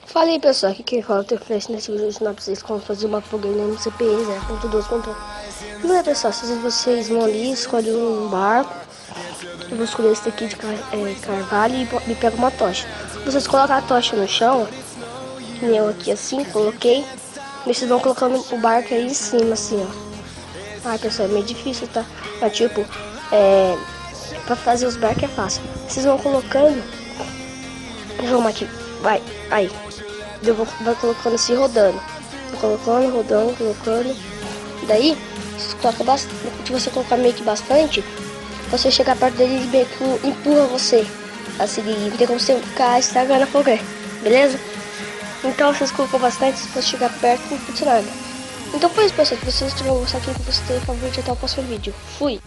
Fala aí pessoal, aqui quem fala é o Flash. Nesse vídeo eu vou ensinar pra vocês como fazer uma fogueira no MCP 0.2. Primeiro pessoal, vocês vão ali, escolhem um barco. Eu vou escolher esse aqui de carvalho e pego uma tocha. Vocês colocam a tocha no chão, que nem eu aqui assim, coloquei. E vocês vão colocando o barco aí em cima assim, ó. Ai pessoal, é meio difícil, tá? Mas tipo, pra fazer os barcos é fácil. Vocês vão colocando, vamos aqui, vai, aí. Vai colocando assim, rodando. Vai colocando, rodando, colocando. Daí, se você colocar meio que bastante, você chega perto dele e meio que empurra você. Assim, não tem como você ficar estragando a fogueira, beleza? Então, vocês colocam bastante, se você chegar perto, não pode nada. Então foi isso, pessoal. Se vocês tiverem gostado, por favor, até o próximo vídeo. Fui!